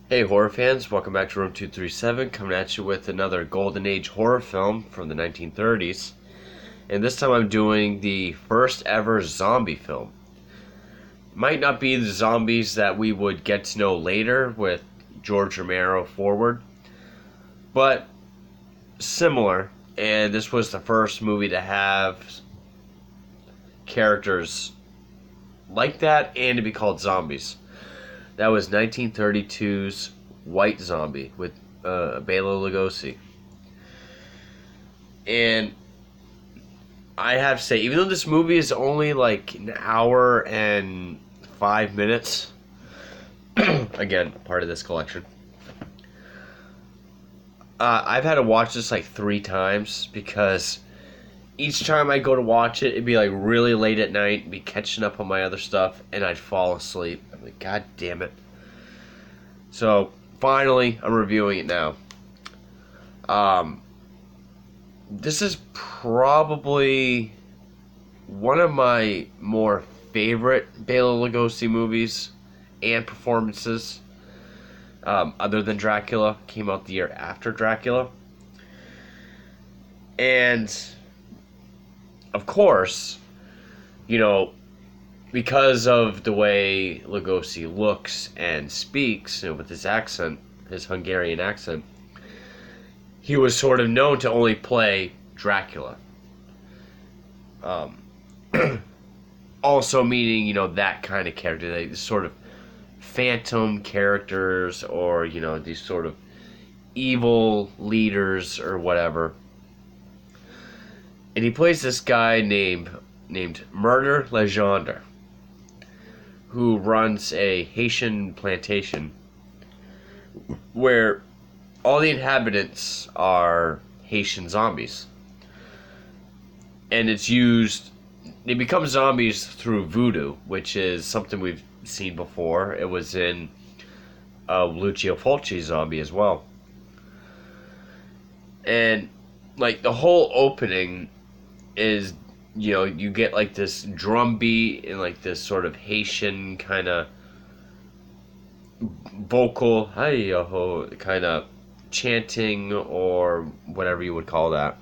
Hey horror fans, welcome back to Room 237, coming at you with another Golden Age horror film from the 1930s. And this time I'm doing the first ever zombie film. Might not be the zombies that we would get to know later with George Romero forward, but similar. And this was the first movie to have characters like that and to be called zombies. That was 1932's White Zombie with Bela Lugosi. And I have to say, even though this movie is only like an hour and 5 minutes, again, part of this collection, I've had to watch this like 3 times because each time I go to watch it, it'd be like really late at night, be catching up on my other stuff, and I'd fall asleep. I'm like, God damn it. So, finally, I'm reviewing it now. This is probably one of my more favorite Bela Lugosi movies and performances, other than Dracula. Came out the year after Dracula. And, of course, because of the way Lugosi looks and speaks, with his accent, his Hungarian accent, he was sort of known to only play Dracula. Also meaning, that kind of character, these sort of phantom characters, or, these sort of evil leaders or whatever. And he plays this guy named Murder Legendre, who runs a Haitian plantation where all the inhabitants are Haitian zombies. And they become zombies through voodoo, which is something we've seen before. It was in Lucio Fulci's Zombie as well. And, like, the whole opening is, you get, like, this drum beat and, like, this sort of Haitian kind of vocal, hi-yo-ho, kind of chanting or whatever you would call that.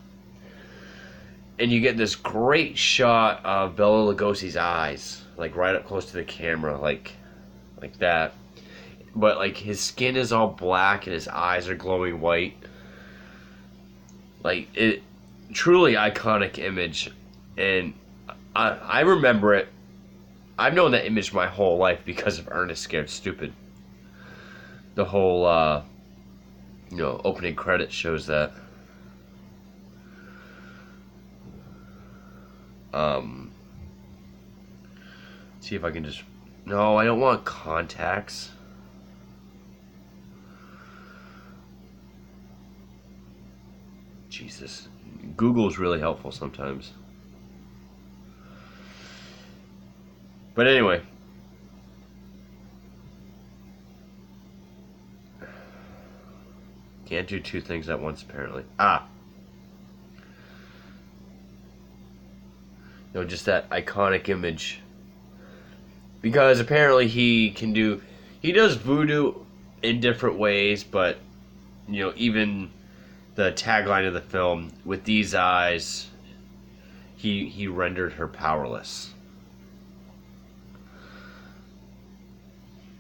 And you get this great shot of Bela Lugosi's eyes, like right up close to the camera, like that. But like his skin is all black and his eyes are glowing white. Like it, truly iconic image, and I remember it. I've known that image my whole life because of Ernest Scared Stupid. The whole opening credits shows that. See if I can just... No, I don't want contacts. Jesus. Google's really helpful sometimes. But anyway. Can't do two things at once, apparently. Just that iconic image. Because apparently he does voodoo in different ways, but, even the tagline of the film, with these eyes, he rendered her powerless.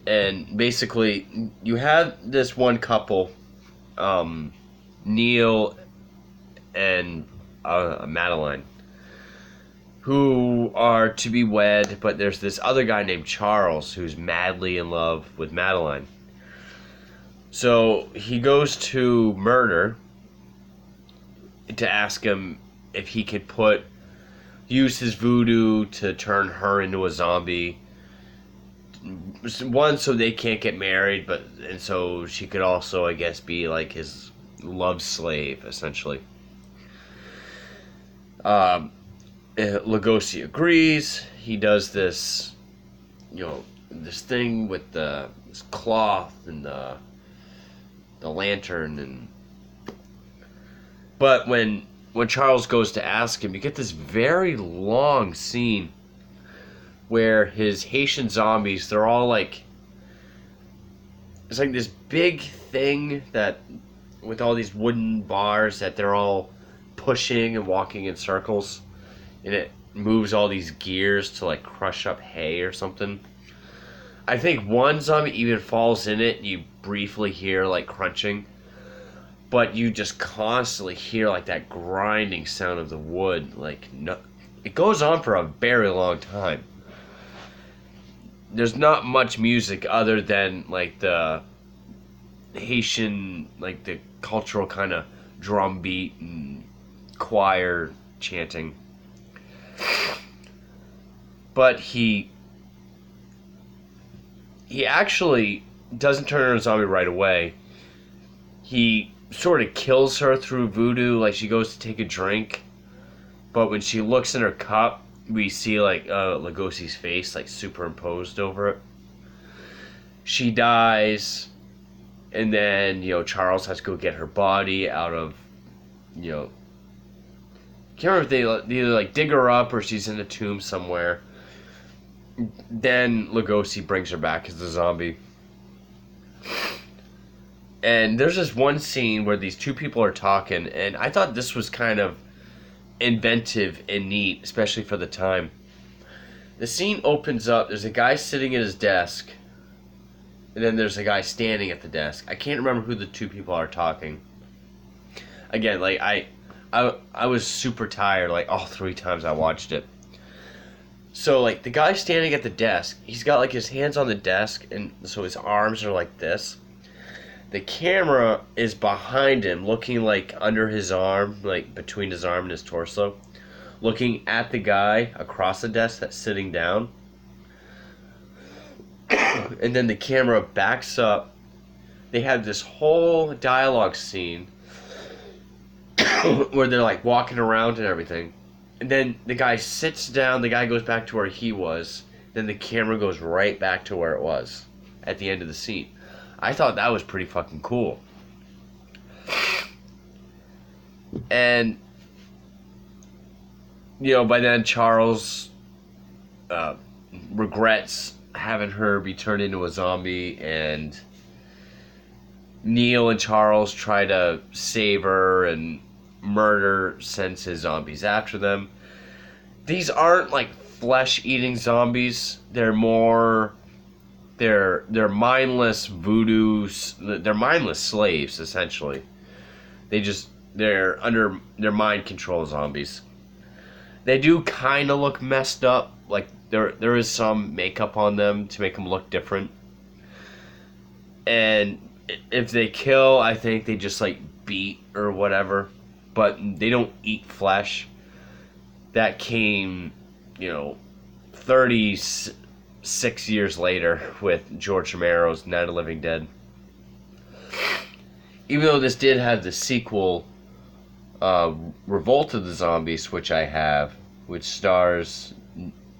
And basically, you have this one couple, Neil and Madeline, who are to be wed, but there's this other guy named Charles who's madly in love with Madeline. So he goes to Murder to ask him if he could use his voodoo to turn her into a zombie. One, so they can't get married, and so she could also, I guess, be like his love slave, essentially. Lugosi agrees. He does this, this thing with this cloth and the lantern, but when Charles goes to ask him, you get this very long scene where his Haitian zombies, they're all like it's like this big thing that with all these wooden bars that they're all pushing and walking in circles, and it moves all these gears to like crush up hay or something. I think one zombie even falls in it and you briefly hear like crunching, but you just constantly hear like that grinding sound of the wood. Like, no, it goes on for a very long time. There's not much music other than like the Haitian, like the cultural kind of drum beat and choir chanting. But he actually doesn't turn her into a zombie right away. He sort of kills her through voodoo, like she goes to take a drink, but when she looks in her cup, we see like Lugosi's face like superimposed over it. She dies, and then Charles has to go get her body out of can't remember if they either like dig her up or she's in a tomb somewhere. Then Lugosi brings her back as a zombie. And there's this one scene where these two people are talking, and I thought this was kind of inventive and neat, especially for the time. The scene opens up, there's a guy sitting at his desk, and then there's a guy standing at the desk. I can't remember who the two people are talking. Again, like I was super tired, like all 3 times I watched it. So, like, the guy standing at the desk, he's got, like, his hands on the desk, and so his arms are like this. The camera is behind him, looking, like, under his arm, like, between his arm and his torso, looking at the guy across the desk that's sitting down. And then the camera backs up. They have this whole dialogue scene where they're, like, walking around and everything. And then the guy sits down, the guy goes back to where he was, then the camera goes right back to where it was at the end of the scene. I thought that was pretty fucking cool. And, by then Charles regrets having her be turned into a zombie, and Neil and Charles try to save her, and Murder sends his zombies after them. These aren't like flesh-eating zombies. They're more, they're mindless voodoos. They're mindless slaves, essentially. They're under their mind control zombies. They do kind of look messed up. Like there is some makeup on them to make them look different. And if they kill, I think they just like beat or whatever. But they don't eat flesh. That came, 36 years later with George Romero's Night of the Living Dead. Even though this did have the sequel, Revolt of the Zombies, which I have, which stars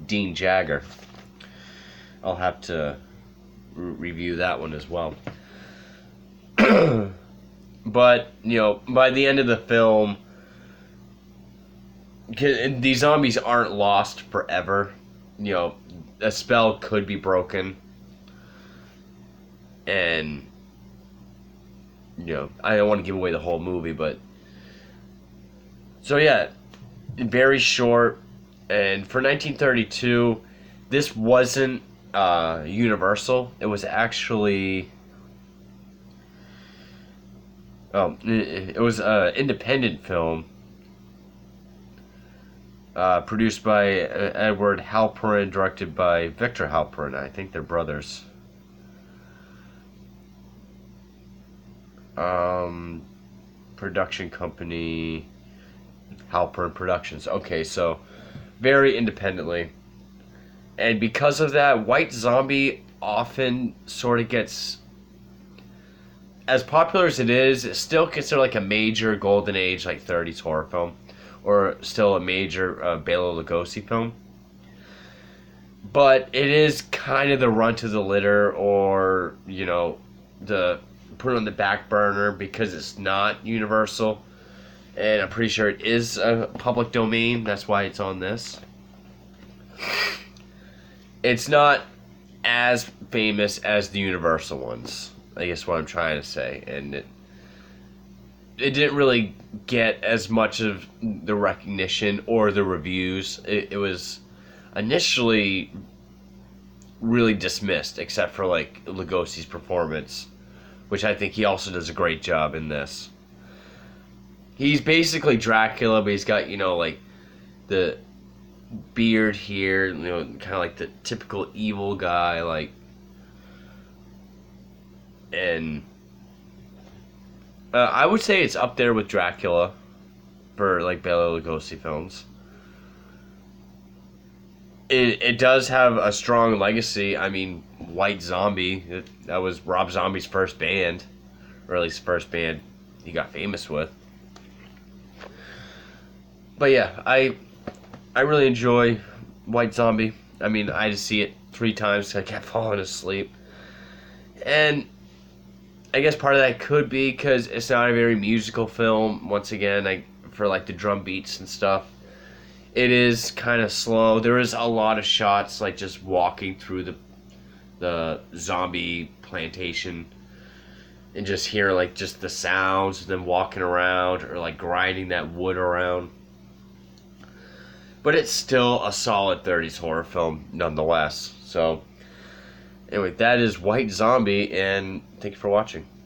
Dean Jagger. I'll have to review that one as well. But, by the end of the film, these zombies aren't lost forever. A spell could be broken. And, I don't want to give away the whole movie, but... So, yeah, very short. And for 1932, this wasn't Universal. It was actually... it was an independent film produced by Edward Halperin, directed by Victor Halperin. I think they're brothers. Production company, Halperin Productions. Okay, so very independently. And because of that, White Zombie often sort of gets... As popular as it is, it's still considered like a major golden age, like 30s horror film, or still a major Bela Lugosi film. But it is kind of the run to the litter, or the put it on the back burner because it's not Universal, and I'm pretty sure it is a public domain. That's why it's on this. It's not as famous as the Universal ones. I guess what I'm trying to say, and it didn't really get as much of the recognition or the reviews. It was initially really dismissed, except for like Lugosi's performance, which I think he also does a great job in this. He's basically Dracula, but he's got, like the beard here, kind of like the typical evil guy, like, and I would say it's up there with Dracula for like Bela Lugosi films. It does have a strong legacy. I mean, White Zombie, that was Rob Zombie's first band, or at least first band he got famous with. But yeah, I really enjoy White Zombie. I mean, I had to see it 3 times because I kept falling asleep. And I guess part of that could be because it's not a very musical film. Once again, for like the drum beats and stuff, it is kind of slow. There is a lot of shots like just walking through the zombie plantation and just hear like just the sounds of them walking around or like grinding that wood around. But it's still a solid 30s horror film nonetheless. So, anyway, that is White Zombie, and thank you for watching.